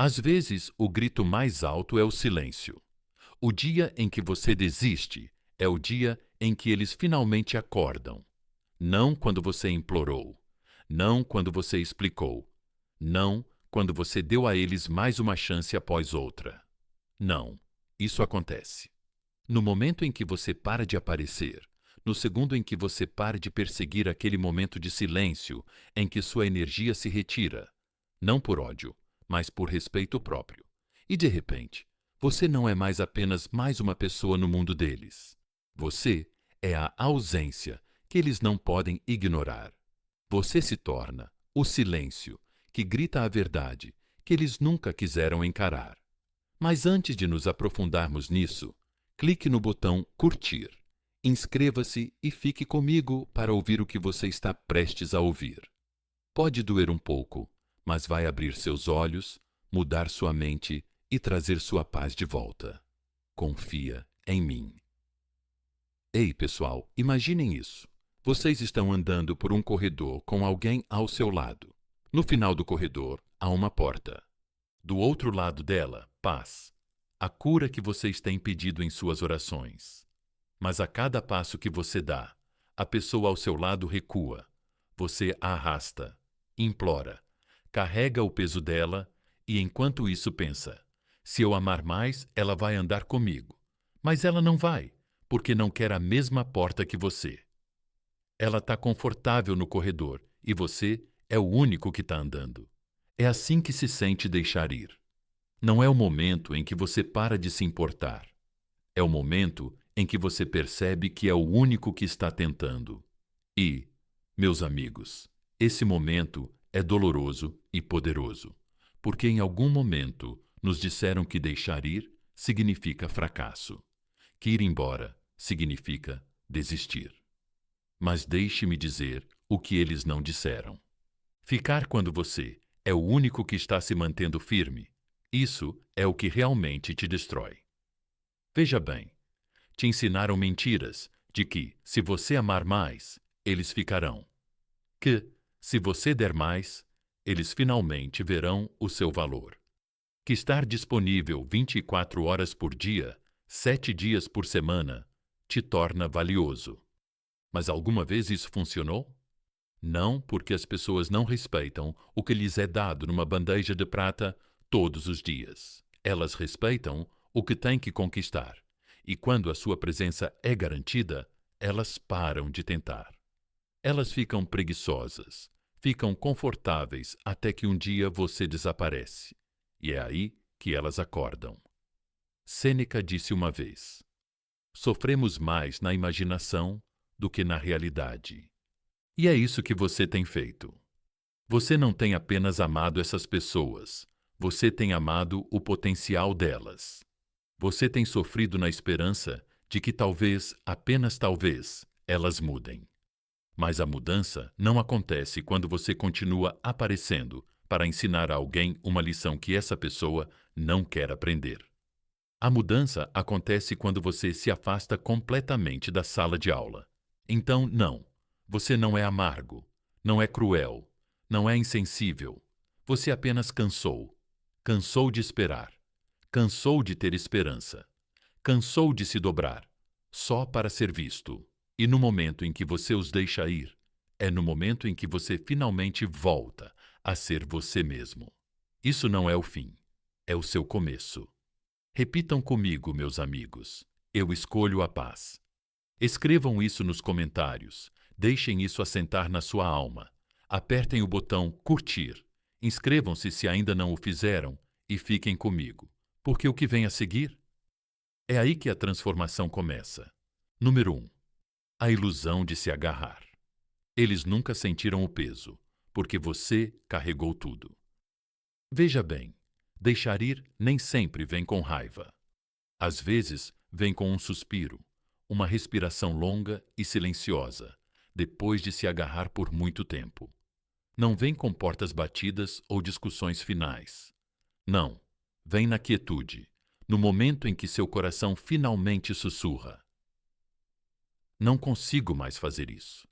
Às vezes, o grito mais alto é o silêncio. O dia em que você desiste é o dia em que eles finalmente acordam. Não quando você implorou. Não quando você explicou. Não quando você deu a eles mais uma chance após outra. Não, isso acontece. No momento em que você para de aparecer, no segundo em que você para de perseguir aquele momento de silêncio em que sua energia se retira, não por ódio, mas por respeito próprio. E de repente, você não é mais apenas mais uma pessoa no mundo deles. Você é a ausência que eles não podem ignorar. Você se torna o silêncio que grita a verdade que eles nunca quiseram encarar. Mas antes de nos aprofundarmos nisso, clique no botão curtir. Inscreva-se e fique comigo para ouvir o que você está prestes a ouvir. Pode doer um pouco, mas vai abrir seus olhos, mudar sua mente e trazer sua paz de volta. Confia em mim. Ei, pessoal, imaginem isso. Vocês estão andando por um corredor com alguém ao seu lado. No final do corredor, há uma porta. Do outro lado dela, paz. A cura que vocês têm pedido em suas orações. Mas a cada passo que você dá, a pessoa ao seu lado recua. Você a arrasta, implora, carrega o peso dela e enquanto isso pensa: se eu amar mais, ela vai andar comigo. Mas ela não vai, porque não quer a mesma porta que você. Ela está confortável no corredor e você é o único que está andando. É assim que se sente deixar ir. Não é o momento em que você para de se importar. É o momento em que você percebe que é o único que está tentando. E, meus amigos, esse momento é doloroso e poderoso, porque em algum momento nos disseram que deixar ir significa fracasso, que ir embora significa desistir. Mas deixe-me dizer o que eles não disseram. Ficar quando você é o único que está se mantendo firme, isso é o que realmente te destrói. Veja bem, te ensinaram mentiras de que, se você amar mais, eles ficarão. Que, se você der mais, eles finalmente verão o seu valor. Que estar disponível 24 horas por dia, 7 dias por semana, te torna valioso. Mas alguma vez isso funcionou? Não, porque as pessoas não respeitam o que lhes é dado numa bandeja de prata todos os dias. Elas respeitam o que têm que conquistar. E quando a sua presença é garantida, elas param de tentar. Elas ficam preguiçosas, ficam confortáveis até que um dia você desaparece. E é aí que elas acordam. Sêneca disse uma vez: sofremos mais na imaginação do que na realidade. E é isso que você tem feito. Você não tem apenas amado essas pessoas, você tem amado o potencial delas. Você tem sofrido na esperança de que talvez, apenas talvez, elas mudem. Mas a mudança não acontece quando você continua aparecendo para ensinar a alguém uma lição que essa pessoa não quer aprender. A mudança acontece quando você se afasta completamente da sala de aula. Então, não. Você não é amargo, não é cruel, não é insensível. Você apenas cansou. Cansou de esperar. Cansou de ter esperança. Cansou de se dobrar, só para ser visto. E no momento em que você os deixa ir, é no momento em que você finalmente volta a ser você mesmo. Isso não é o fim, é o seu começo. Repitam comigo, meus amigos. Eu escolho a paz. Escrevam isso nos comentários. Deixem isso assentar na sua alma. Apertem o botão curtir. Inscrevam-se se ainda não o fizeram e fiquem comigo. Porque o que vem a seguir? É aí que a transformação começa. Número 1. A ilusão de se agarrar. Eles nunca sentiram o peso, porque você carregou tudo. Veja bem, deixar ir nem sempre vem com raiva. Às vezes, vem com um suspiro, uma respiração longa e silenciosa, depois de se agarrar por muito tempo. Não vem com portas batidas ou discussões finais. Não, vem na quietude, no momento em que seu coração finalmente sussurra: não consigo mais fazer isso.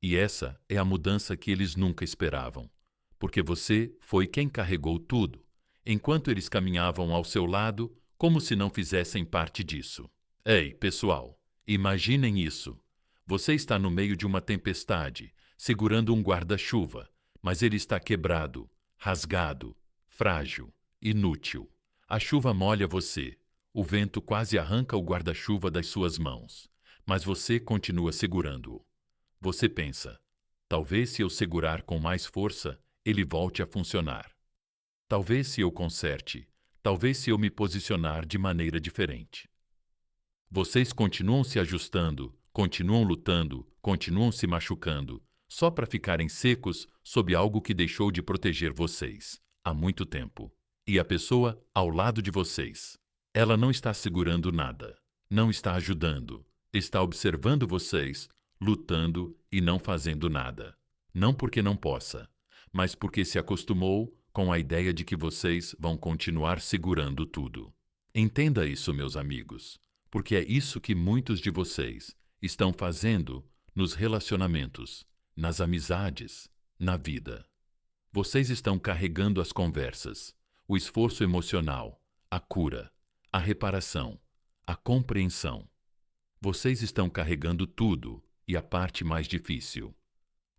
E essa é a mudança que eles nunca esperavam, porque você foi quem carregou tudo, enquanto eles caminhavam ao seu lado, como se não fizessem parte disso. Ei, pessoal, imaginem isso. Você está no meio de uma tempestade, segurando um guarda-chuva, mas ele está quebrado, rasgado, frágil, inútil. A chuva molha você. O vento quase arranca o guarda-chuva das suas mãos, mas você continua segurando-o. Você pensa, talvez se eu segurar com mais força, ele volte a funcionar. Talvez se eu conserte, talvez se eu me posicionar de maneira diferente. Vocês continuam se ajustando, continuam lutando, continuam se machucando, só para ficarem secos sob algo que deixou de proteger vocês há muito tempo. E a pessoa ao lado de vocês, ela não está segurando nada, não está ajudando, está observando vocês, lutando e não fazendo nada. Não porque não possa, mas porque se acostumou com a ideia de que vocês vão continuar segurando tudo. Entenda isso, meus amigos, porque é isso que muitos de vocês estão fazendo nos relacionamentos, nas amizades, na vida. Vocês estão carregando as conversas, o esforço emocional, a cura, a reparação, a compreensão. Vocês estão carregando tudo e a parte mais difícil.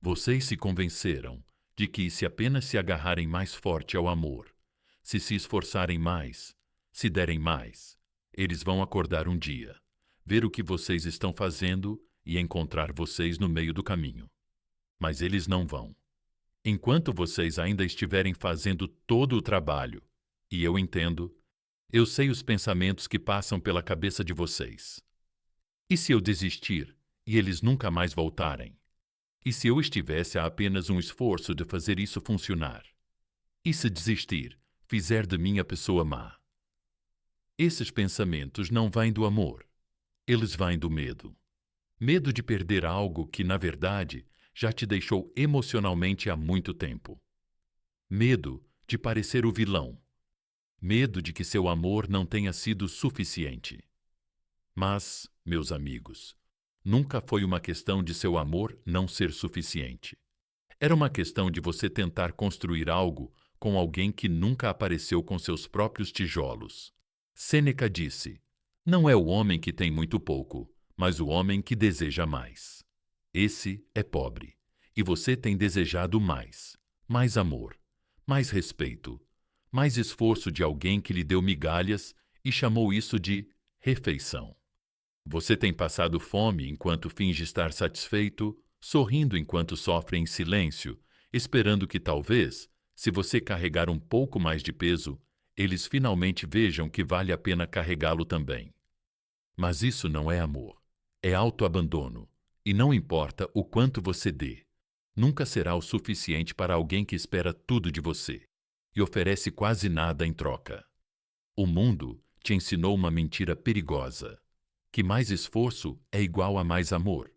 Vocês se convenceram de que se apenas se agarrarem mais forte ao amor, se esforçarem mais, se derem mais, eles vão acordar um dia, ver o que vocês estão fazendo e encontrar vocês no meio do caminho. Mas eles não vão. Enquanto vocês ainda estiverem fazendo todo o trabalho, e eu entendo, eu sei os pensamentos que passam pela cabeça de vocês. E se eu desistir e eles nunca mais voltarem? E se eu estivesse a apenas um esforço de fazer isso funcionar? E se desistir fizer de mim a pessoa má? Esses pensamentos não vêm do amor. Eles vêm do medo. Medo de perder algo que, na verdade, já te deixou emocionalmente há muito tempo. Medo de parecer o vilão. Medo de que seu amor não tenha sido suficiente. Mas, meus amigos, nunca foi uma questão de seu amor não ser suficiente. Era uma questão de você tentar construir algo com alguém que nunca apareceu com seus próprios tijolos. Sêneca disse: não é o homem que tem muito pouco, mas o homem que deseja mais. Esse é pobre, e você tem desejado mais, mais amor, mais respeito, mais esforço de alguém que lhe deu migalhas e chamou isso de refeição. Você tem passado fome enquanto finge estar satisfeito, sorrindo enquanto sofre em silêncio, esperando que talvez, se você carregar um pouco mais de peso, eles finalmente vejam que vale a pena carregá-lo também. Mas isso não é amor, é autoabandono, e não importa o quanto você dê, nunca será o suficiente para alguém que espera tudo de você e oferece quase nada em troca. O mundo te ensinou uma mentira perigosa, que mais esforço é igual a mais amor,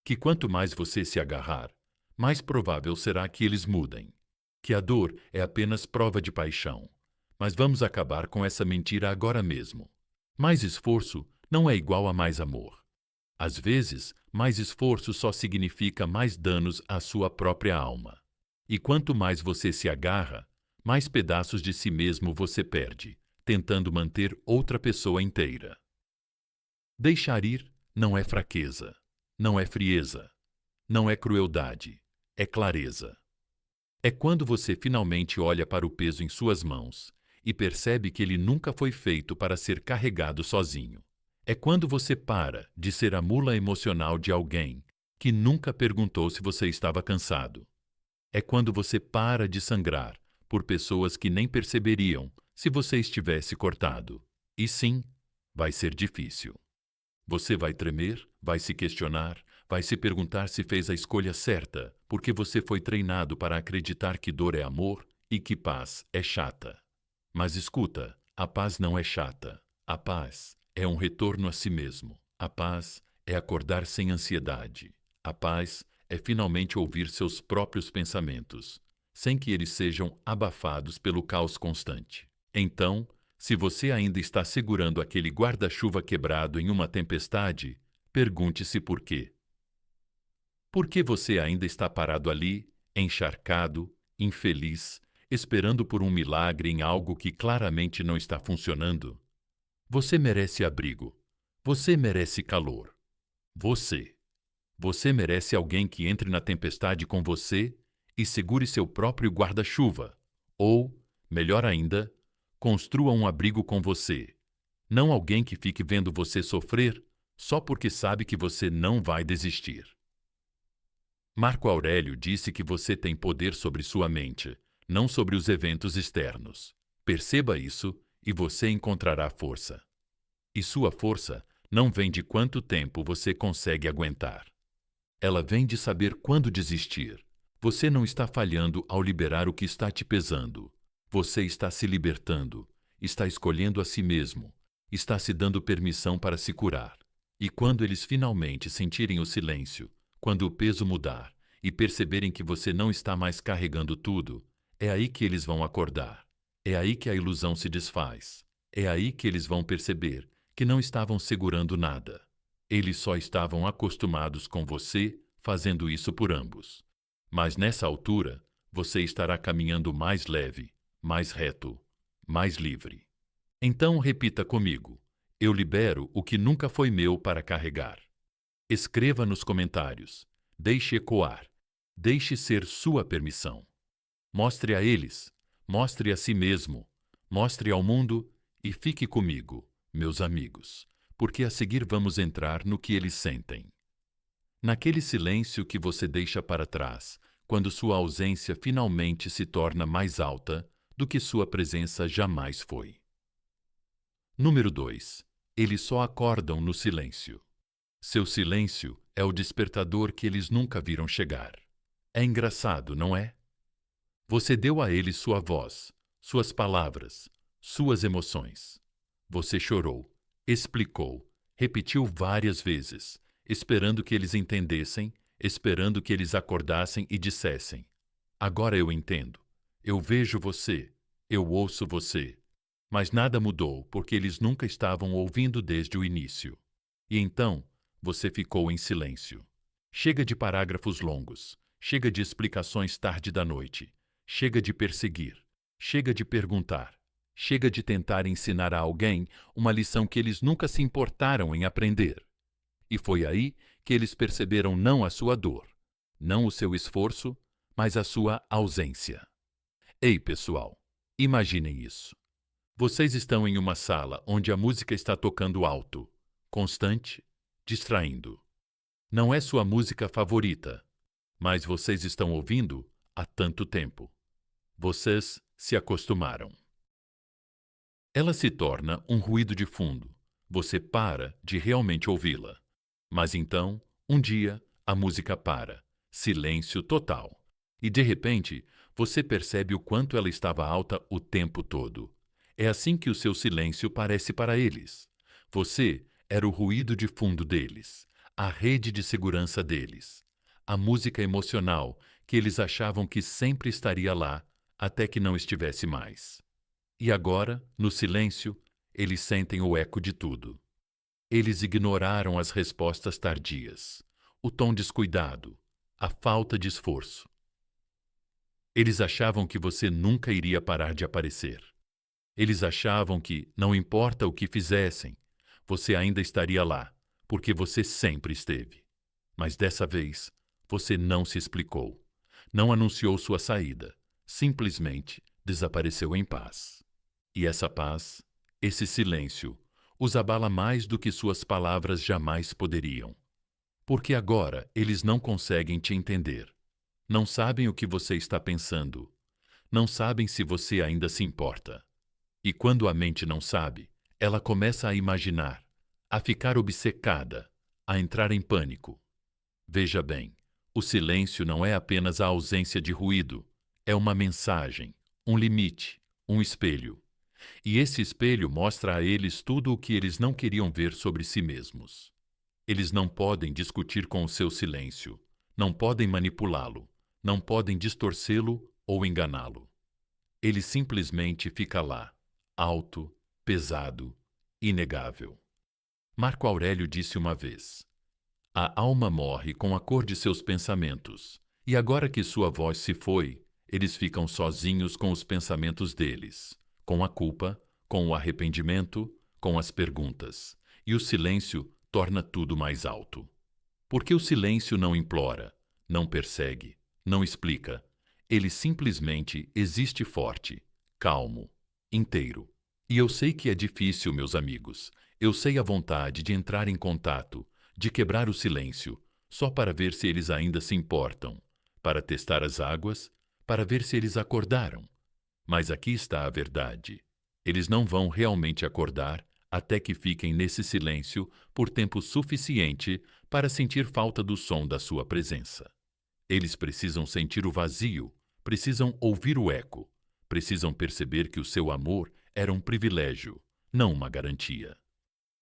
que quanto mais você se agarrar, mais provável será que eles mudem, que a dor é apenas prova de paixão. Mas vamos acabar com essa mentira agora mesmo. Mais esforço não é igual a mais amor. Às vezes, mais esforço só significa mais danos à sua própria alma. E quanto mais você se agarra, mais pedaços de si mesmo você perde, tentando manter outra pessoa inteira. Deixar ir não é fraqueza, não é frieza, não é crueldade, é clareza. É quando você finalmente olha para o peso em suas mãos e percebe que ele nunca foi feito para ser carregado sozinho. É quando você para de ser a mula emocional de alguém que nunca perguntou se você estava cansado. É quando você para de sangrar por pessoas que nem perceberiam se você estivesse cortado. E sim, vai ser difícil. Você vai tremer, vai se questionar, vai se perguntar se fez a escolha certa, porque você foi treinado para acreditar que dor é amor e que paz é chata. Mas escuta, a paz não é chata. A paz é um retorno a si mesmo. A paz é acordar sem ansiedade. A paz é finalmente ouvir seus próprios pensamentos, sem que eles sejam abafados pelo caos constante. Então, se você ainda está segurando aquele guarda-chuva quebrado em uma tempestade, pergunte-se por quê. Por que você ainda está parado ali, encharcado, infeliz, esperando por um milagre em algo que claramente não está funcionando? Você merece abrigo. Você merece calor. Você. Você merece alguém que entre na tempestade com você e segure seu próprio guarda-chuva. Ou, melhor ainda, construa um abrigo com você. Não alguém que fique vendo você sofrer só porque sabe que você não vai desistir. Marco Aurélio disse que você tem poder sobre sua mente, não sobre os eventos externos. Perceba isso e você encontrará força. E sua força não vem de quanto tempo você consegue aguentar. Ela vem de saber quando desistir. Você não está falhando ao liberar o que está te pesando. Você está se libertando, está escolhendo a si mesmo, está se dando permissão para se curar. E quando eles finalmente sentirem o silêncio, quando o peso mudar e perceberem que você não está mais carregando tudo, é aí que eles vão acordar. É aí que a ilusão se desfaz. É aí que eles vão perceber que não estavam segurando nada. Eles só estavam acostumados com você fazendo isso por ambos. Mas nessa altura, você estará caminhando mais leve, mais reto, mais livre. Então repita comigo: eu libero o que nunca foi meu para carregar. Escreva nos comentários. Deixe ecoar. Deixe ser sua permissão. Mostre a eles, mostre a si mesmo, mostre ao mundo e fique comigo, meus amigos, porque a seguir vamos entrar no que eles sentem. Naquele silêncio que você deixa para trás, quando sua ausência finalmente se torna mais alta do que sua presença jamais foi. Número 2. Eles só acordam no silêncio. Seu silêncio é o despertador que eles nunca viram chegar. É engraçado, não é? Você deu a eles sua voz, suas palavras, suas emoções. Você chorou, explicou, repetiu várias vezes, esperando que eles entendessem, esperando que eles acordassem e dissessem: agora eu entendo, eu vejo você, eu ouço você. Mas nada mudou porque eles nunca estavam ouvindo desde o início. E então, você ficou em silêncio. Chega de parágrafos longos, chega de explicações tarde da noite, chega de perseguir, chega de perguntar, chega de tentar ensinar a alguém uma lição que eles nunca se importaram em aprender. E foi aí que eles perceberam não a sua dor, não o seu esforço, mas a sua ausência. Ei, pessoal, imaginem isso. Vocês estão em uma sala onde a música está tocando alto, constante, distraindo. Não é sua música favorita, mas vocês estão ouvindo há tanto tempo. Vocês se acostumaram. Ela se torna um ruído de fundo. Você para de realmente ouvi-la. Mas então, um dia, a música para. Silêncio total. E de repente, você percebe o quanto ela estava alta o tempo todo. É assim que o seu silêncio parece para eles. Você era o ruído de fundo deles, a rede de segurança deles, a música emocional que eles achavam que sempre estaria lá até que não estivesse mais. E agora, no silêncio, eles sentem o eco de tudo. Eles ignoraram as respostas tardias, o tom descuidado, a falta de esforço. Eles achavam que você nunca iria parar de aparecer. Eles achavam que, não importa o que fizessem, você ainda estaria lá, porque você sempre esteve. Mas dessa vez, você não se explicou, não anunciou sua saída, simplesmente desapareceu em paz. E essa paz, esse silêncio, os abala mais do que suas palavras jamais poderiam. Porque agora eles não conseguem te entender. Não sabem o que você está pensando. Não sabem se você ainda se importa. E quando a mente não sabe, ela começa a imaginar, a ficar obcecada, a entrar em pânico. Veja bem, o silêncio não é apenas a ausência de ruído, é uma mensagem, um limite, um espelho. E esse espelho mostra a eles tudo o que eles não queriam ver sobre si mesmos. Eles não podem discutir com o seu silêncio, não podem manipulá-lo, não podem distorcê-lo ou enganá-lo. Ele simplesmente fica lá, alto, pesado, inegável. Marco Aurélio disse uma vez: a alma morre com a cor de seus pensamentos, e agora que sua voz se foi, Eles ficam sozinhos com os pensamentos deles, com a culpa, com o arrependimento, com as perguntas. E o silêncio torna tudo mais alto. Porque o silêncio não implora, não persegue, não explica. Ele simplesmente existe forte, calmo, inteiro. E eu sei que é difícil, meus amigos. Eu sei a vontade de entrar em contato, de quebrar o silêncio, só para ver se eles ainda se importam, para testar as águas, para ver se eles acordaram. Mas aqui está a verdade. Eles não vão realmente acordar até que fiquem nesse silêncio por tempo suficiente para sentir falta do som da sua presença. Eles precisam sentir o vazio, precisam ouvir o eco, precisam perceber que o seu amor era um privilégio, não uma garantia.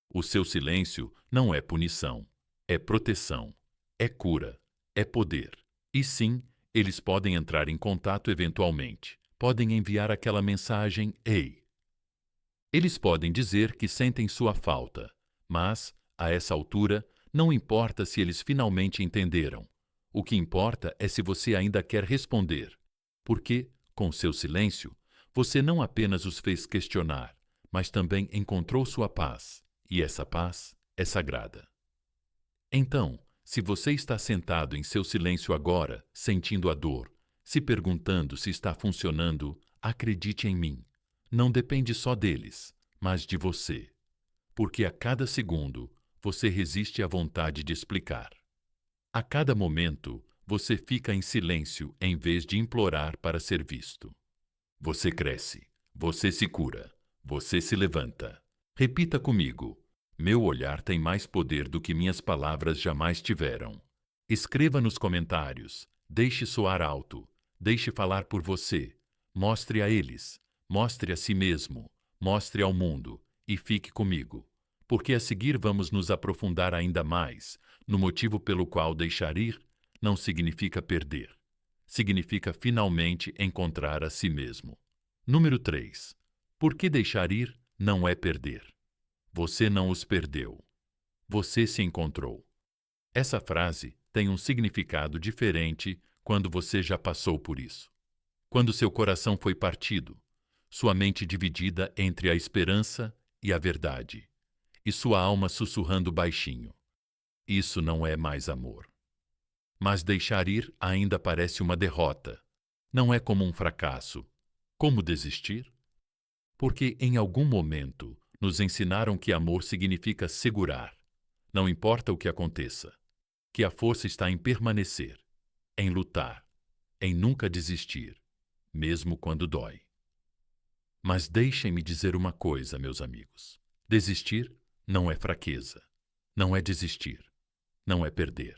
O seu silêncio não é punição, é proteção, é cura, é poder. E sim, eles podem entrar em contato eventualmente, podem enviar aquela mensagem "Ei". Eles podem dizer que sentem sua falta, mas, a essa altura, não importa se eles finalmente entenderam. O que importa é se você ainda quer responder, porque, com seu silêncio, você não apenas os fez questionar, mas também encontrou sua paz, e essa paz é sagrada. Então, se você está sentado em seu silêncio agora, sentindo a dor, se perguntando se está funcionando, acredite em mim. Não depende só deles, mas de você. Porque a cada segundo, você resiste à vontade de explicar. A cada momento, você fica em silêncio em vez de implorar para ser visto. Você cresce, você se cura, você se levanta. Repita comigo: meu olhar tem mais poder do que minhas palavras jamais tiveram. Escreva nos comentários, deixe soar alto, deixe falar por você, mostre a eles, mostre a si mesmo, mostre ao mundo e fique comigo, porque a seguir vamos nos aprofundar ainda mais no motivo pelo qual deixar ir não significa perder, significa finalmente encontrar a si mesmo. Número 3. Por que deixar ir não é perder? Você não os perdeu. Você se encontrou. Essa frase tem um significado diferente quando você já passou por isso. Quando seu coração foi partido, sua mente dividida entre a esperança e a verdade, e sua alma sussurrando baixinho. Isso não é mais amor. Mas deixar ir ainda parece uma derrota. Não é como um fracasso. Como desistir? Porque em algum momento nos ensinaram que amor significa segurar. Não importa o que aconteça. Que a força está em permanecer, em lutar, em nunca desistir, mesmo quando dói. Mas deixem-me dizer uma coisa, meus amigos. Desistir não é fraqueza. Não é desistir. Não é perder.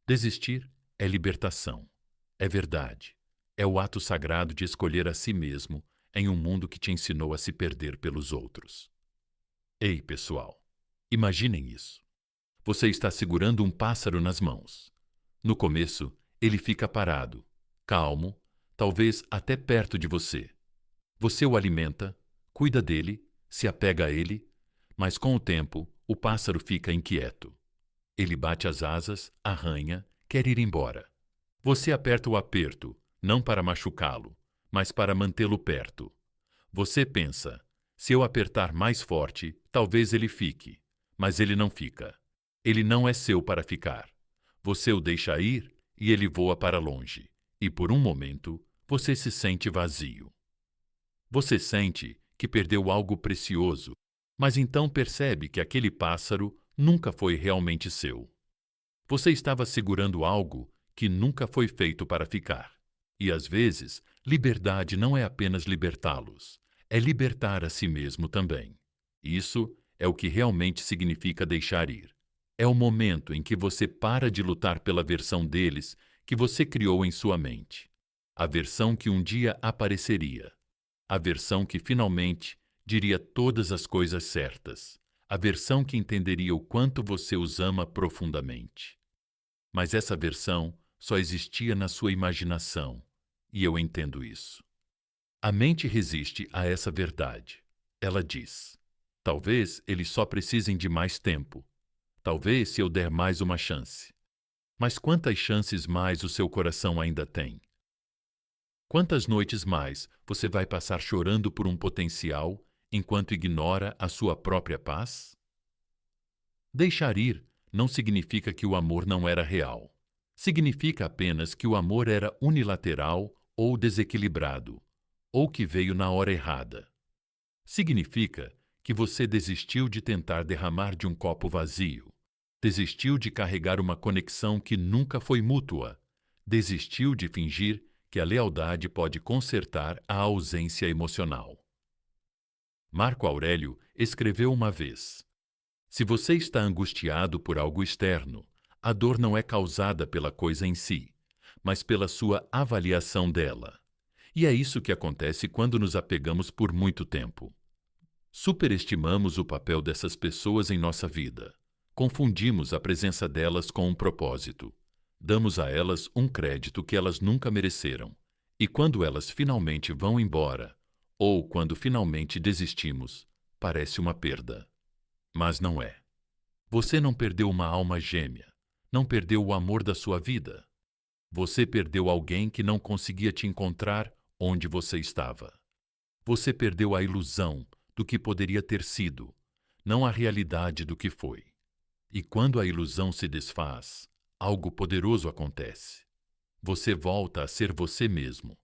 Desistir é libertação. É verdade. É o ato sagrado de escolher a si mesmo em um mundo que te ensinou a se perder pelos outros. Ei, pessoal, imaginem isso. Você está segurando um pássaro nas mãos. No começo, ele fica parado, calmo, talvez até perto de você. Você o alimenta, cuida dele, se apega a ele, mas com o tempo, o pássaro fica inquieto. Ele bate as asas, arranha, quer ir embora. Você aperta o aperto, não para machucá-lo, mas para mantê-lo perto. Você pensa, se eu apertar mais forte, talvez ele fique, mas ele não fica. Ele não é seu para ficar. Você o deixa ir e ele voa para longe. E por um momento, você se sente vazio. Você sente que perdeu algo precioso, mas então percebe que aquele pássaro nunca foi realmente seu. Você estava segurando algo que nunca foi feito para ficar. E às vezes, liberdade não é apenas libertá-los, é libertar a si mesmo também. Isso é o que realmente significa deixar ir. É o momento em que você para de lutar pela versão deles que você criou em sua mente. A versão que um dia apareceria. A versão que finalmente diria todas as coisas certas. A versão que entenderia o quanto você os ama profundamente. Mas essa versão só existia na sua imaginação, e eu entendo isso. A mente resiste a essa verdade. Ela diz: talvez eles só precisem de mais tempo. Talvez se eu der mais uma chance. Mas quantas chances mais o seu coração ainda tem? Quantas noites mais você vai passar chorando por um potencial enquanto ignora a sua própria paz? Deixar ir não significa que o amor não era real. Significa apenas que o amor era unilateral ou desequilibrado, ou que veio na hora errada. Significa que você desistiu de tentar derramar de um copo vazio, desistiu de carregar uma conexão que nunca foi mútua, desistiu de fingir que a lealdade pode consertar a ausência emocional. Marco Aurélio escreveu uma vez: se você está angustiado por algo externo, a dor não é causada pela coisa em si, mas pela sua avaliação dela. E é isso que acontece quando nos apegamos por muito tempo. Superestimamos o papel dessas pessoas em nossa vida. Confundimos a presença delas com um propósito. Damos a elas um crédito que elas nunca mereceram. E quando elas finalmente vão embora, ou quando finalmente desistimos, parece uma perda. Mas não é. Você não perdeu uma alma gêmea. Não perdeu o amor da sua vida. Você perdeu alguém que não conseguia te encontrar onde você estava. Você perdeu a ilusão do que poderia ter sido, não a realidade do que foi. E quando a ilusão se desfaz, algo poderoso acontece. Você volta a ser você mesmo,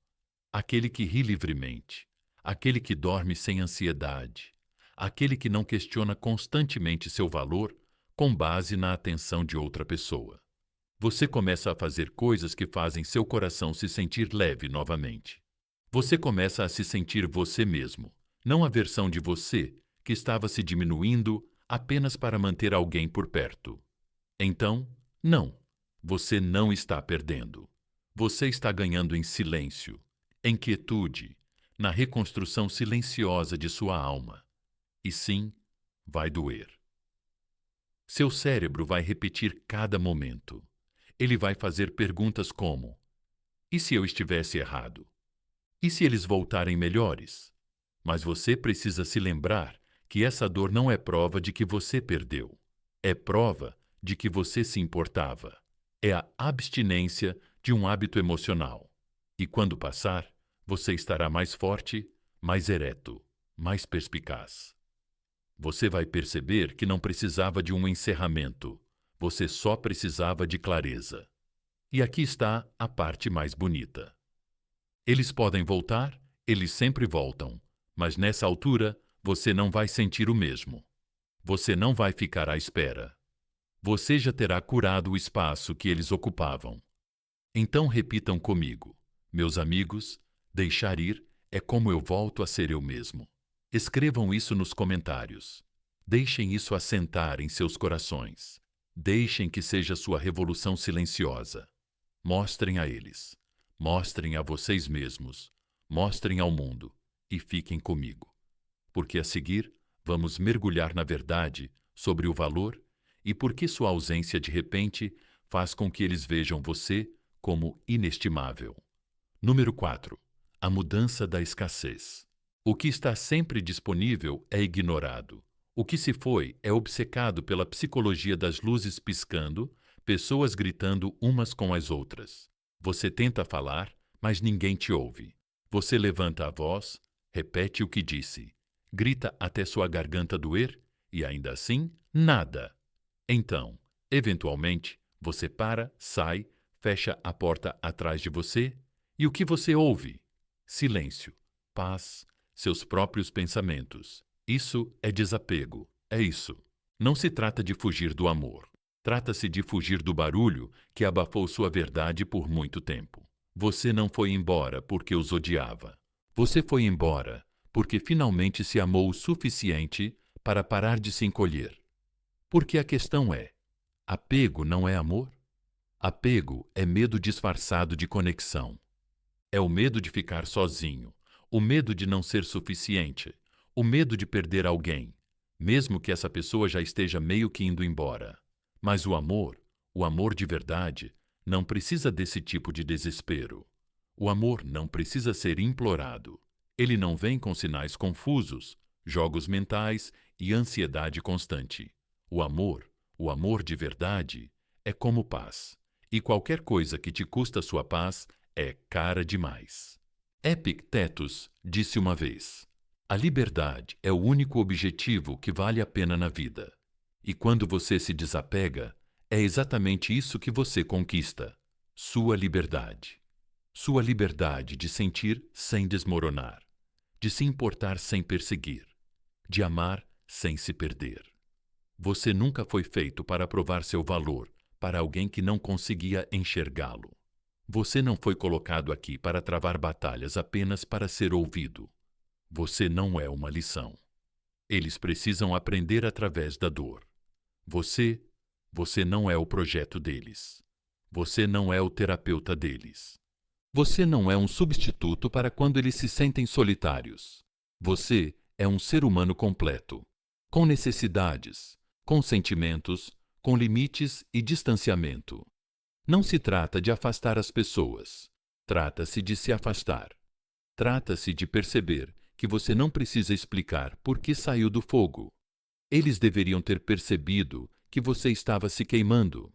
aquele que ri livremente, aquele que dorme sem ansiedade, aquele que não questiona constantemente seu valor com base na atenção de outra pessoa. Você começa a fazer coisas que fazem seu coração se sentir leve novamente. Você começa a se sentir você mesmo, não a versão de você que estava se diminuindo apenas para manter alguém por perto. Então, não, você não está perdendo. Você está ganhando em silêncio, em quietude, na reconstrução silenciosa de sua alma. E sim, vai doer. Seu cérebro vai repetir cada momento. Ele vai fazer perguntas como: e se eu estivesse errado? E se eles voltarem melhores? Mas você precisa se lembrar que essa dor não é prova de que você perdeu. É prova de que você se importava. É a abstinência de um hábito emocional. E quando passar, você estará mais forte, mais ereto, mais perspicaz. Você vai perceber que não precisava de um encerramento. Você só precisava de clareza. E aqui está a parte mais bonita. Eles podem voltar, eles sempre voltam, mas nessa altura você não vai sentir o mesmo. Você não vai ficar à espera. Você já terá curado o espaço que eles ocupavam. Então repitam comigo: meus amigos, deixar ir é como eu volto a ser eu mesmo. Escrevam isso nos comentários. Deixem isso assentar em seus corações. Deixem que seja sua revolução silenciosa. Mostrem a eles. Mostrem a vocês mesmos. Mostrem ao mundo. E fiquem comigo. Porque a seguir, vamos mergulhar na verdade sobre o valor e por que sua ausência de repente faz com que eles vejam você como inestimável. Número 4. A mudança da escassez. O que está sempre disponível é ignorado. O que se foi é obcecado pela psicologia das luzes piscando, pessoas gritando umas com as outras. Você tenta falar, mas ninguém te ouve. Você levanta a voz, repete o que disse, grita até sua garganta doer e ainda assim, nada. Então, eventualmente, você para, sai, fecha a porta atrás de você e o que você ouve? Silêncio, paz, seus próprios pensamentos. Isso é desapego, é isso. Não se trata de fugir do amor. Trata-se de fugir do barulho que abafou sua verdade por muito tempo. Você não foi embora porque os odiava. Você foi embora porque finalmente se amou o suficiente para parar de se encolher. Porque a questão é: apego não é amor? Apego é medo disfarçado de conexão. É o medo de ficar sozinho, o medo de não ser suficiente, o medo de perder alguém, mesmo que essa pessoa já esteja meio que indo embora. Mas o amor de verdade, não precisa desse tipo de desespero. O amor não precisa ser implorado. Ele não vem com sinais confusos, jogos mentais e ansiedade constante. O amor de verdade, é como paz. E qualquer coisa que te custa sua paz é cara demais. Epictetus disse uma vez: a liberdade é o único objetivo que vale a pena na vida. E quando você se desapega, é exatamente isso que você conquista: sua liberdade. Sua liberdade de sentir sem desmoronar, de se importar sem perseguir, de amar sem se perder. Você nunca foi feito para provar seu valor para alguém que não conseguia enxergá-lo. Você não foi colocado aqui para travar batalhas apenas para ser ouvido. Você não é uma lição. Eles precisam aprender através da dor. Você não é o projeto deles. Você não é o terapeuta deles. Você não é um substituto para quando eles se sentem solitários. Você é um ser humano completo, com necessidades, com sentimentos, com limites e distanciamento. Não se trata de afastar as pessoas. Trata-se de se afastar. Trata-se de perceber que você não precisa explicar por que saiu do fogo. Eles deveriam ter percebido que você estava se queimando.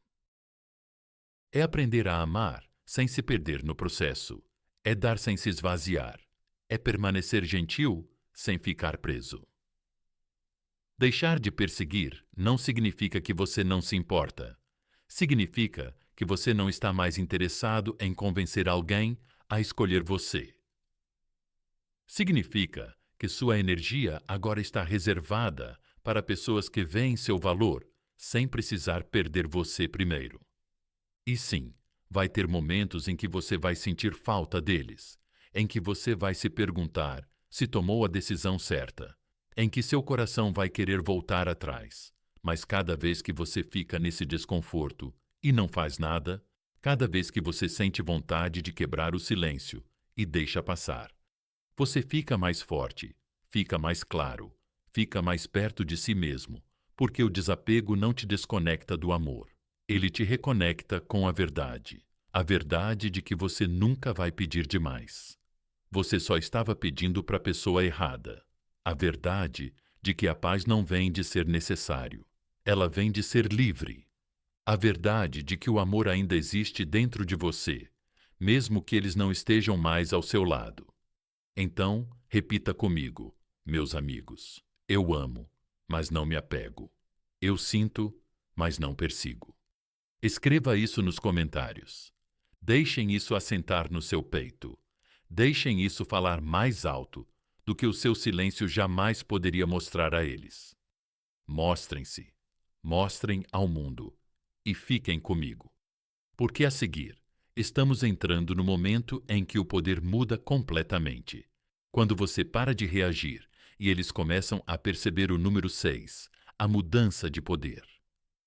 É aprender a amar sem se perder no processo. É dar sem se esvaziar. É permanecer gentil sem ficar preso. Deixar de perseguir não significa que você não se importa. Significa que você não está mais interessado em convencer alguém a escolher você. Significa que sua energia agora está reservada para pessoas que veem seu valor sem precisar perder você primeiro. E sim, vai ter momentos em que você vai sentir falta deles, em que você vai se perguntar se tomou a decisão certa, em que seu coração vai querer voltar atrás. Mas cada vez que você fica nesse desconforto e não faz nada, cada vez que você sente vontade de quebrar o silêncio e deixa passar, você fica mais forte, fica mais claro, fica mais perto de si mesmo, porque o desapego não te desconecta do amor. Ele te reconecta com a verdade de que você nunca vai pedir demais. Você só estava pedindo para a pessoa errada. A verdade de que a paz não vem de ser necessário, ela vem de ser livre. A verdade de que o amor ainda existe dentro de você, mesmo que eles não estejam mais ao seu lado. Então, repita comigo, meus amigos: eu amo, mas não me apego. Eu sinto, mas não persigo. Escreva isso nos comentários. Deixem isso assentar no seu peito. Deixem isso falar mais alto do que o seu silêncio jamais poderia mostrar a eles. Mostrem-se, mostrem ao mundo e fiquem comigo. Porque a seguir, estamos entrando no momento em que o poder muda completamente. Quando você para de reagir e eles começam a perceber o número 6, a mudança de poder.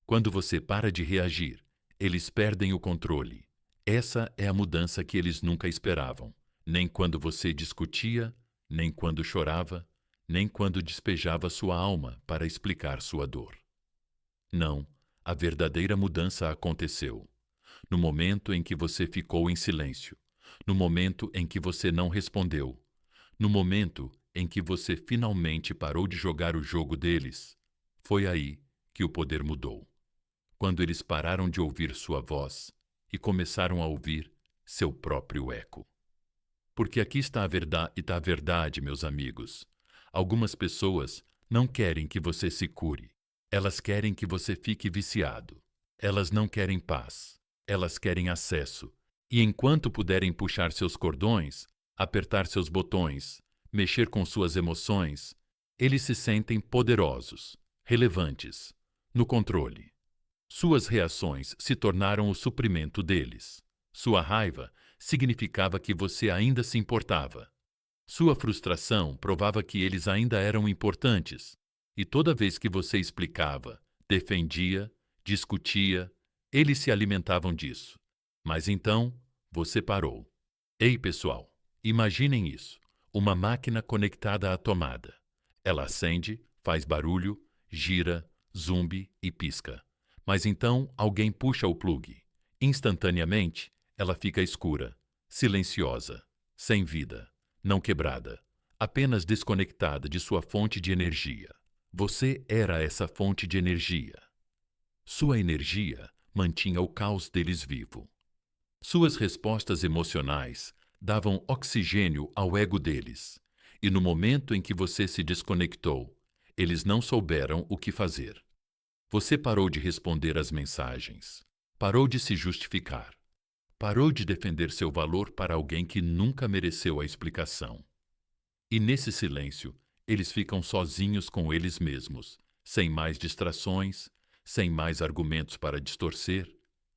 Quando você para de reagir, eles perdem o controle. Essa é a mudança que eles nunca esperavam. Nem quando você discutia, nem quando chorava, nem quando despejava sua alma para explicar sua dor. Não, a verdadeira mudança aconteceu. No momento em que você ficou em silêncio, no momento em que você não respondeu, no momento em que você finalmente parou de jogar o jogo deles, foi aí que o poder mudou. Quando eles pararam de ouvir sua voz e começaram a ouvir seu próprio eco. Porque aqui está a verdade, meus amigos. Algumas pessoas não querem que você se cure. Elas querem que você fique viciado. Elas não querem paz. Elas querem acesso. E enquanto puderem puxar seus cordões, apertar seus botões, mexer com suas emoções, eles se sentem poderosos, relevantes, no controle. Suas reações se tornaram o suprimento deles. Sua raiva significava que você ainda se importava. Sua frustração provava que eles ainda eram importantes. E toda vez que você explicava, defendia, discutia, eles se alimentavam disso. Mas então, você parou. Ei, pessoal, imaginem isso. Uma máquina conectada à tomada. Ela acende, faz barulho, gira, zumbi e pisca. Mas então alguém puxa o plugue. Instantaneamente, ela fica escura, silenciosa, sem vida, não quebrada, apenas desconectada de sua fonte de energia. Você era essa fonte de energia. Sua energia mantinha o caos deles vivo. Suas respostas emocionais davam oxigênio ao ego deles. E no momento em que você se desconectou, eles não souberam o que fazer. Você parou de responder às mensagens, parou de se justificar, parou de defender seu valor para alguém que nunca mereceu a explicação. E nesse silêncio, eles ficam sozinhos com eles mesmos, sem mais distrações, sem mais argumentos para distorcer,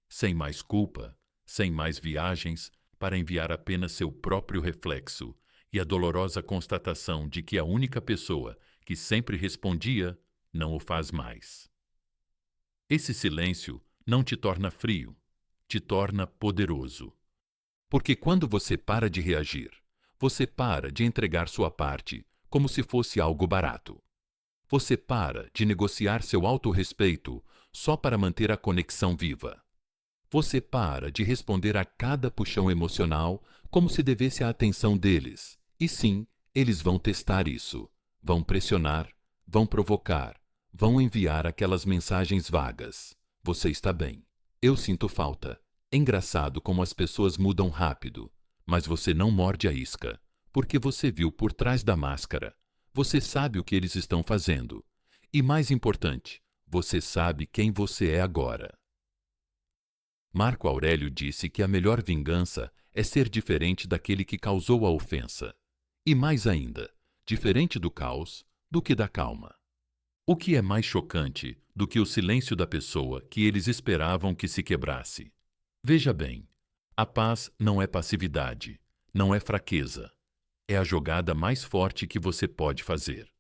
sem mais culpa, sem mais viagens para enviar apenas seu próprio reflexo e a dolorosa constatação de que a única pessoa que sempre respondia não o faz mais. Esse silêncio não te torna frio, te torna poderoso. Porque quando você para de reagir, você para de entregar sua parte como se fosse algo barato. Você para de negociar seu autorrespeito só para manter a conexão viva. Você para de responder a cada puxão emocional como se devesse a atenção deles. E sim, eles vão testar isso. Vão pressionar, vão provocar, vão enviar aquelas mensagens vagas. Você está bem. Eu sinto falta. É engraçado como as pessoas mudam rápido, mas você não morde a isca, porque você viu por trás da máscara. Você sabe o que eles estão fazendo. E mais importante, você sabe quem você é agora. Marco Aurélio disse que a melhor vingança é ser diferente daquele que causou a ofensa. E mais ainda, diferente do caos do que da calma. O que é mais chocante do que o silêncio da pessoa que eles esperavam que se quebrasse? Veja bem, a paz não é passividade, não é fraqueza. É a jogada mais forte que você pode fazer.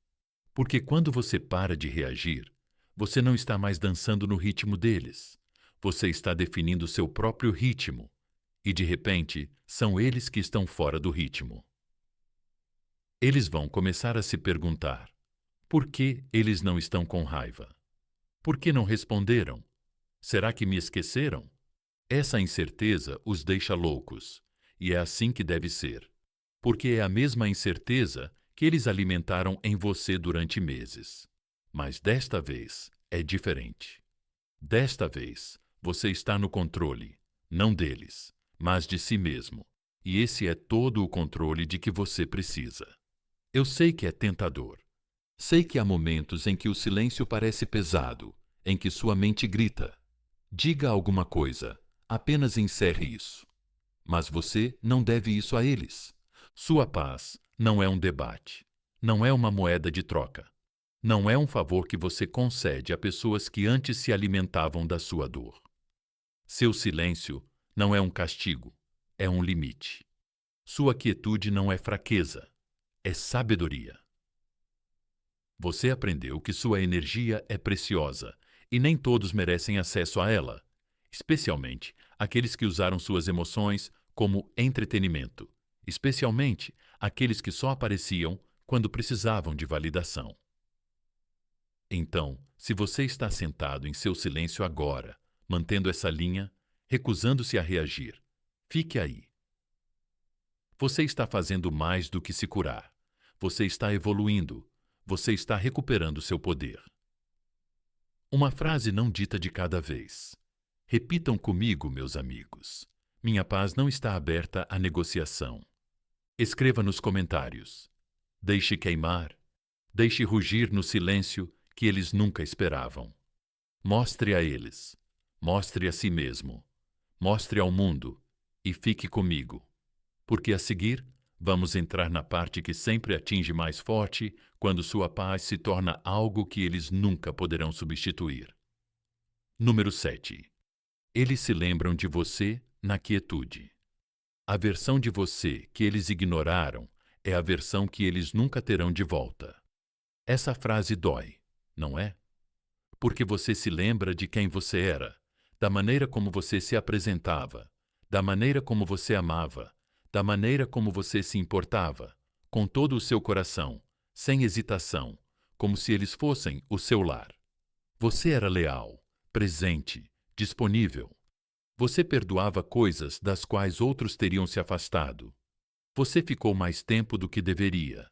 Porque quando você para de reagir, você não está mais dançando no ritmo deles. Você está definindo seu próprio ritmo. E, de repente, são eles que estão fora do ritmo. Eles vão começar a se perguntar: por que eles não estão com raiva? Por que não responderam? Será que me esqueceram? Essa incerteza os deixa loucos. E é assim que deve ser. Porque é a mesma incerteza que eles alimentaram em você durante meses. Mas desta vez é diferente. Desta vez, você está no controle, não deles, mas de si mesmo. E esse é todo o controle de que você precisa. Eu sei que é tentador. Sei que há momentos em que o silêncio parece pesado, em que sua mente grita. Diga alguma coisa, apenas encerre isso. Mas você não deve isso a eles. Sua paz não é um debate, não é uma moeda de troca. Não é um favor que você concede a pessoas que antes se alimentavam da sua dor. Seu silêncio não é um castigo, é um limite. Sua quietude não é fraqueza, é sabedoria. Você aprendeu que sua energia é preciosa e nem todos merecem acesso a ela, especialmente aqueles que usaram suas emoções como entretenimento, especialmente aqueles que só apareciam quando precisavam de validação. Então, se você está sentado em seu silêncio agora, mantendo essa linha, recusando-se a reagir, fique aí. Você está fazendo mais do que se curar. Você está evoluindo. Você está recuperando seu poder. Uma frase não dita de cada vez. Repitam comigo, meus amigos. Minha paz não está aberta à negociação. Escreva nos comentários. Deixe queimar. Deixe rugir no silêncio que eles nunca esperavam. Mostre a eles. Mostre a si mesmo. Mostre ao mundo. E fique comigo. Porque a seguir, vamos entrar na parte que sempre atinge mais forte quando sua paz se torna algo que eles nunca poderão substituir. Número 7. Eles se lembram de você na quietude. A versão de você que eles ignoraram é a versão que eles nunca terão de volta. Essa frase dói, não é? Porque você se lembra de quem você era, da maneira como você se apresentava, da maneira como você amava, da maneira como você se importava, com todo o seu coração, sem hesitação, como se eles fossem o seu lar. Você era leal, presente, disponível. Você perdoava coisas das quais outros teriam se afastado. Você ficou mais tempo do que deveria.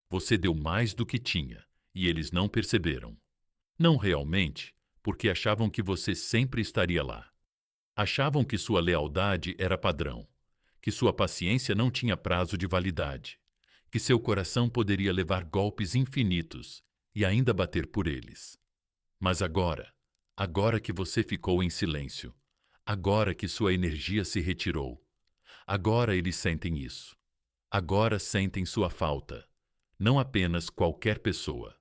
Você deu mais do que tinha, e eles não perceberam. Não realmente, porque achavam que você sempre estaria lá. Achavam que sua lealdade era padrão, que sua paciência não tinha prazo de validade, que seu coração poderia levar golpes infinitos e ainda bater por eles. Mas agora que você ficou em silêncio, agora que sua energia se retirou, agora eles sentem isso. Agora sentem sua falta. Não apenas qualquer pessoa,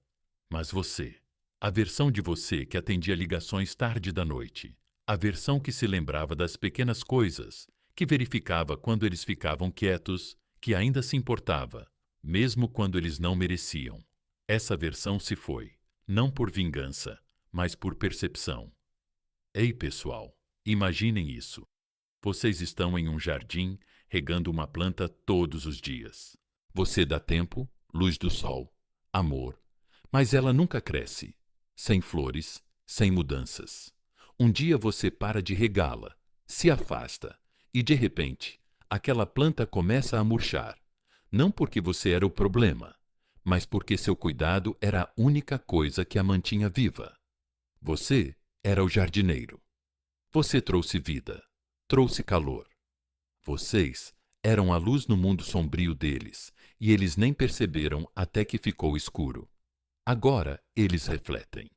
mas você. A versão de você que atendia ligações tarde da noite. A versão que se lembrava das pequenas coisas, que verificava quando eles ficavam quietos, que ainda se importava, mesmo quando eles não mereciam. Essa versão se foi, não por vingança, mas por percepção. Ei, pessoal, imaginem isso. Vocês estão em um jardim, regando uma planta todos os dias. Você dá tempo, luz do sol, amor, mas ela nunca cresce, sem flores, sem mudanças. Um dia você para de regá-la, se afasta, e de repente, aquela planta começa a murchar. Não porque você era o problema, mas porque seu cuidado era a única coisa que a mantinha viva. Você era o jardineiro. Você trouxe vida, trouxe calor. Vocês eram a luz no mundo sombrio deles, e eles nem perceberam até que ficou escuro. Agora eles refletem.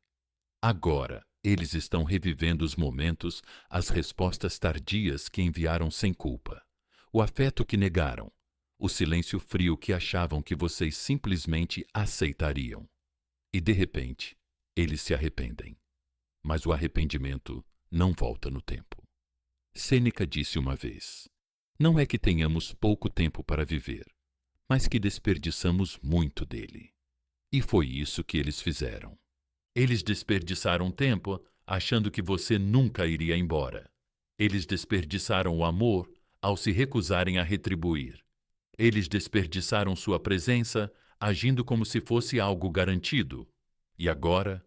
Agora eles estão revivendo os momentos, as respostas tardias que enviaram sem culpa, o afeto que negaram, o silêncio frio que achavam que vocês simplesmente aceitariam. E de repente, eles se arrependem. Mas o arrependimento não volta no tempo. Sêneca disse uma vez: não é que tenhamos pouco tempo para viver, mas que desperdiçamos muito dele. E foi isso que eles fizeram. Eles desperdiçaram tempo achando que você nunca iria embora. Eles desperdiçaram o amor ao se recusarem a retribuir. Eles desperdiçaram sua presença agindo como se fosse algo garantido. E agora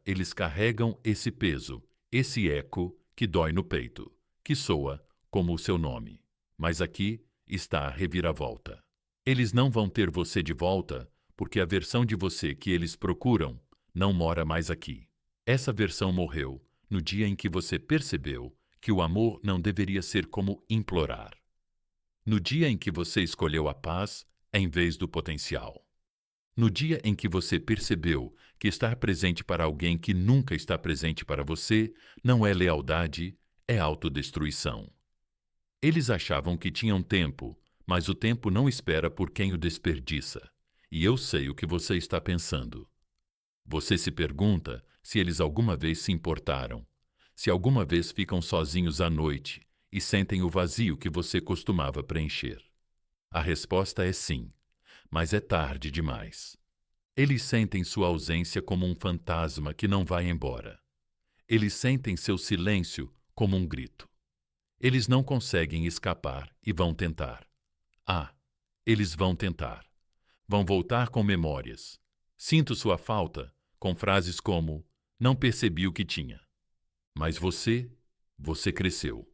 eles carregam esse peso, esse eco que dói no peito, que soa como o seu nome. Mas aqui está a reviravolta. Eles não vão ter você de volta porque a versão de você que eles procuram não mora mais aqui. Essa versão morreu no dia em que você percebeu que o amor não deveria ser como implorar. No dia em que você escolheu a paz em vez do potencial. No dia em que você percebeu que estar presente para alguém que nunca está presente para você não é lealdade, é autodestruição. Eles achavam que tinham tempo, mas o tempo não espera por quem o desperdiça. E eu sei o que você está pensando. Você se pergunta se eles alguma vez se importaram, se alguma vez ficam sozinhos à noite e sentem o vazio que você costumava preencher. A resposta é sim, mas é tarde demais. Eles sentem sua ausência como um fantasma que não vai embora. Eles sentem seu silêncio como um grito. Eles não conseguem escapar e vão tentar. Eles vão tentar. Vão voltar com memórias. Sinto sua falta, com frases como: não percebi o que tinha. Mas você cresceu.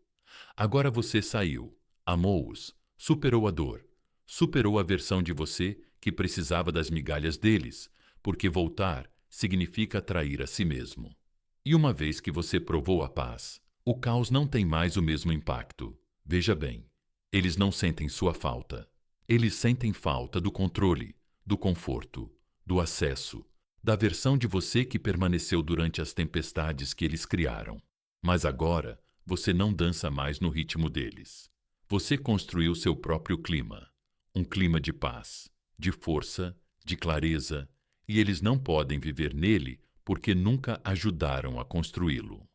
Agora você saiu, amou-os, superou a dor, superou a versão de você que precisava das migalhas deles, porque voltar significa trair a si mesmo. E uma vez que você provou a paz, o caos não tem mais o mesmo impacto. Veja bem, eles não sentem sua falta. Eles sentem falta do controle, do conforto, do acesso, da versão de você que permaneceu durante as tempestades que eles criaram. Mas agora, você não dança mais no ritmo deles. Você construiu seu próprio clima, um clima de paz, de força, de clareza, e eles não podem viver nele porque nunca ajudaram a construí-lo.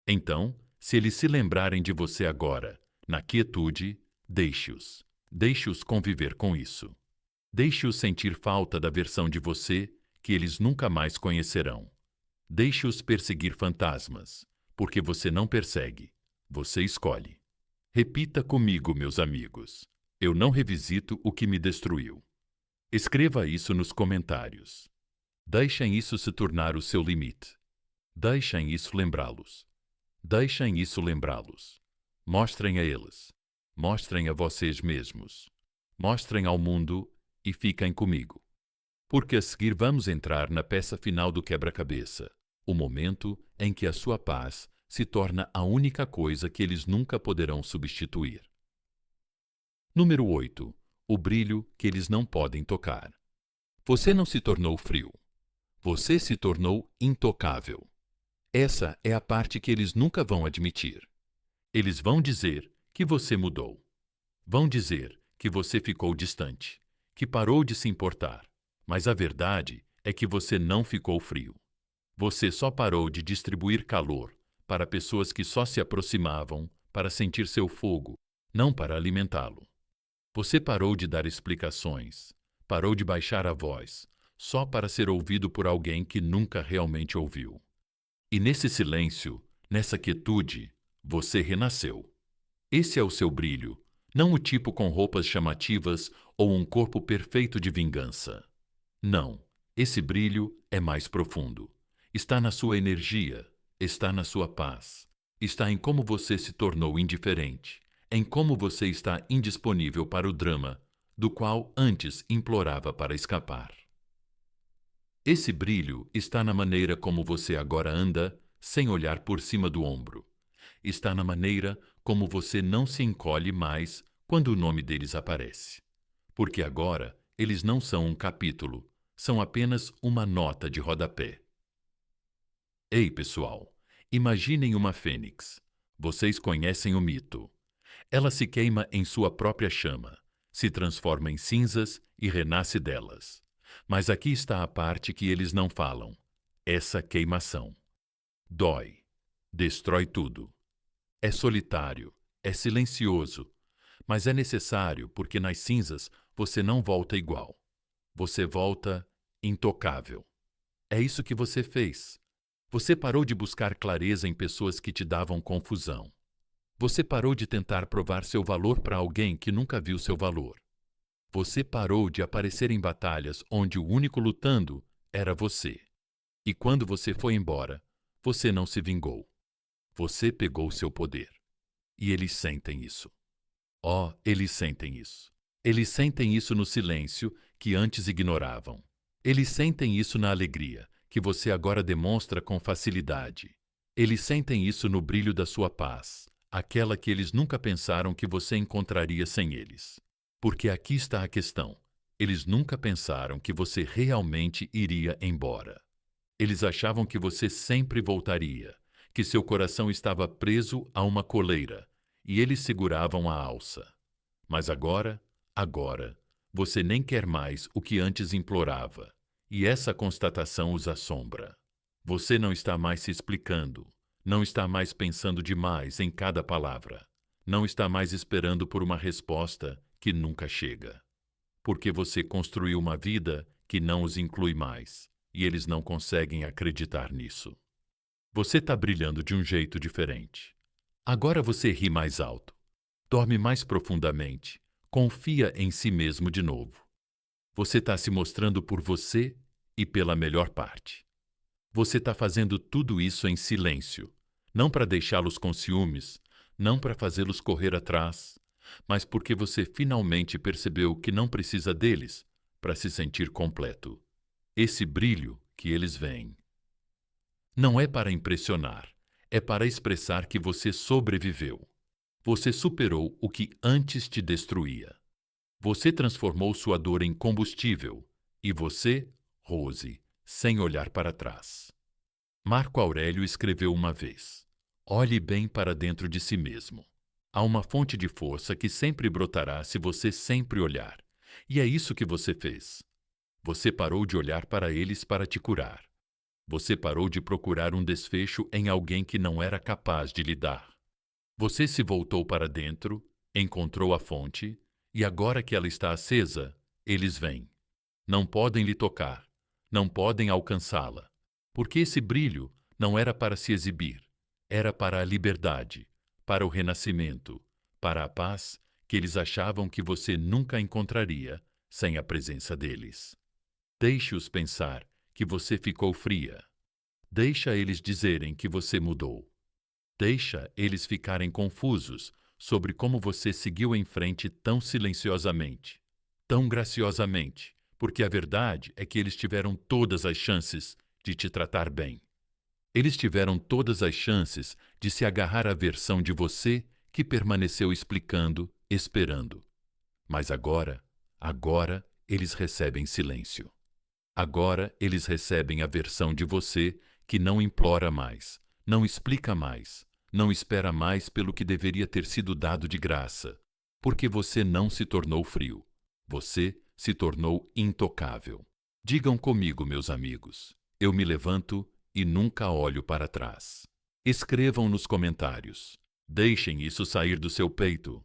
Então, se eles se lembrarem de você agora, na quietude, deixe-os. Deixe-os conviver com isso. Deixe-os sentir falta da versão de você que eles nunca mais conhecerão. Deixe-os perseguir fantasmas, porque você não persegue, você escolhe. Repita comigo, meus amigos. Eu não revisito o que me destruiu. Escreva isso nos comentários. Deixem isso se tornar o seu limite. Deixem isso lembrá-los. Deixem isso lembrá-los. Mostrem a eles. Mostrem a vocês mesmos. Mostrem ao mundo e fiquem comigo. Porque a seguir vamos entrar na peça final do quebra-cabeça, o momento em que a sua paz se torna a única coisa que eles nunca poderão substituir. Número 8. O brilho que eles não podem tocar. Você não se tornou frio. Você se tornou intocável. Essa é a parte que eles nunca vão admitir. Eles vão dizer que você mudou. Vão dizer que você ficou distante, que parou de se importar. Mas a verdade é que você não ficou frio. Você só parou de distribuir calor para pessoas que só se aproximavam para sentir seu fogo, não para alimentá-lo. Você parou de dar explicações, parou de baixar a voz, só para ser ouvido por alguém que nunca realmente ouviu. E nesse silêncio, nessa quietude, você renasceu. Esse é o seu brilho, não o tipo com roupas chamativas ou um corpo perfeito de vingança. Não, esse brilho é mais profundo. Está na sua energia, está na sua paz, está em como você se tornou indiferente, em como você está indisponível para o drama, do qual antes implorava para escapar. Esse brilho está na maneira como você agora anda, sem olhar por cima do ombro. Está na maneira como você não se encolhe mais quando o nome deles aparece. Porque agora eles não são um capítulo, são apenas uma nota de rodapé. Ei, pessoal, imaginem uma fênix. Vocês conhecem o mito. Ela se queima em sua própria chama, se transforma em cinzas e renasce delas. Mas aqui está a parte que eles não falam. Essa queimação. Dói. Destrói tudo. É solitário. É silencioso. Mas é necessário porque nas cinzas você não volta igual. Você volta intocável. É isso que você fez. Você parou de buscar clareza em pessoas que te davam confusão. Você parou de tentar provar seu valor para alguém que nunca viu seu valor. Você parou de aparecer em batalhas onde o único lutando era você. E quando você foi embora, você não se vingou. Você pegou seu poder. E eles sentem isso. Oh, eles sentem isso. Eles sentem isso no silêncio que antes ignoravam. Eles sentem isso na alegria que você agora demonstra com facilidade. Eles sentem isso no brilho da sua paz, aquela que eles nunca pensaram que você encontraria sem eles. Porque aqui está a questão. Eles nunca pensaram que você realmente iria embora. Eles achavam que você sempre voltaria, que seu coração estava preso a uma coleira e eles seguravam a alça. Mas agora, você nem quer mais o que antes implorava. E essa constatação os assombra. Você não está mais se explicando, não está mais pensando demais em cada palavra, não está mais esperando por uma resposta que nunca chega. Porque você construiu uma vida que não os inclui mais, e eles não conseguem acreditar nisso. Você está brilhando de um jeito diferente. Agora você ri mais alto, dorme mais profundamente, confia em si mesmo de novo. Você está se mostrando por você e pela melhor parte. Você está fazendo tudo isso em silêncio, não para deixá-los com ciúmes, não para fazê-los correr atrás, mas porque você finalmente percebeu que não precisa deles para se sentir completo. Esse brilho que eles veem. Não é para impressionar, é para expressar que você sobreviveu. Você superou o que antes te destruía. Você transformou sua dor em combustível, e você, Rose, sem olhar para trás. Marco Aurélio escreveu uma vez: olhe bem para dentro de si mesmo. Há uma fonte de força que sempre brotará se você sempre olhar. E é isso que você fez. Você parou de olhar para eles para te curar. Você parou de procurar um desfecho em alguém que não era capaz de lhe dar. Você se voltou para dentro, encontrou a fonte, e agora que ela está acesa, eles vêm. Não podem lhe tocar, não podem alcançá-la, porque esse brilho não era para se exibir, era para a liberdade, para o renascimento, para a paz que eles achavam que você nunca encontraria sem a presença deles. Deixe-os pensar que você ficou fria. Deixa eles dizerem que você mudou. Deixa eles ficarem confusos sobre como você seguiu em frente tão silenciosamente, tão graciosamente, porque a verdade é que eles tiveram todas as chances de te tratar bem. Eles tiveram todas as chances de se agarrar à versão de você que permaneceu explicando, esperando. Mas agora eles recebem silêncio. Agora eles recebem a versão de você que não implora mais, não explica mais, não espera mais pelo que deveria ter sido dado de graça, porque você não se tornou frio. Você se tornou intocável. Digam comigo, meus amigos. Eu me levanto e nunca olho para trás. Escrevam nos comentários. Deixem isso sair do seu peito.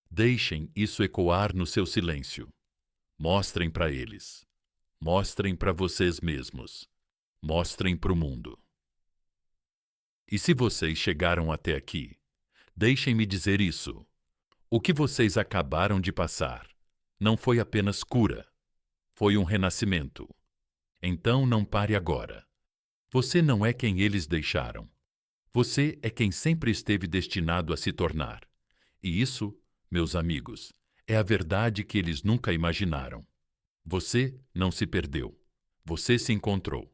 Deixem isso ecoar no seu silêncio. Mostrem para eles. Mostrem para vocês mesmos. Mostrem para o mundo. E se vocês chegaram até aqui, deixem-me dizer isso. O que vocês acabaram de passar não foi apenas cura. Foi um renascimento. Então não pare agora. Você não é quem eles deixaram. Você é quem sempre esteve destinado a se tornar. E isso, meus amigos, é a verdade que eles nunca imaginaram. Você não se perdeu. Você se encontrou.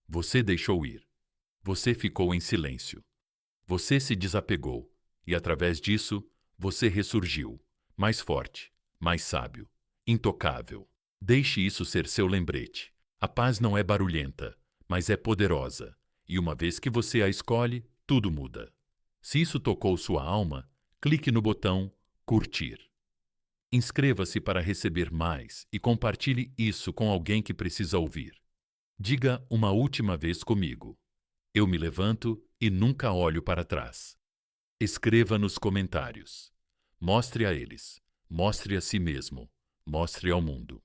Você deixou ir. Você ficou em silêncio. Você se desapegou. E através disso, você ressurgiu. Mais forte, mais sábio, intocável. Deixe isso ser seu lembrete. A paz não é barulhenta, mas é poderosa. E uma vez que você a escolhe, tudo muda. Se isso tocou sua alma, clique no botão curtir. Inscreva-se para receber mais e compartilhe isso com alguém que precisa ouvir. Diga uma última vez comigo. Eu me levanto e nunca olho para trás. Escreva nos comentários. Mostre a eles. Mostre a si mesmo. Mostre ao mundo.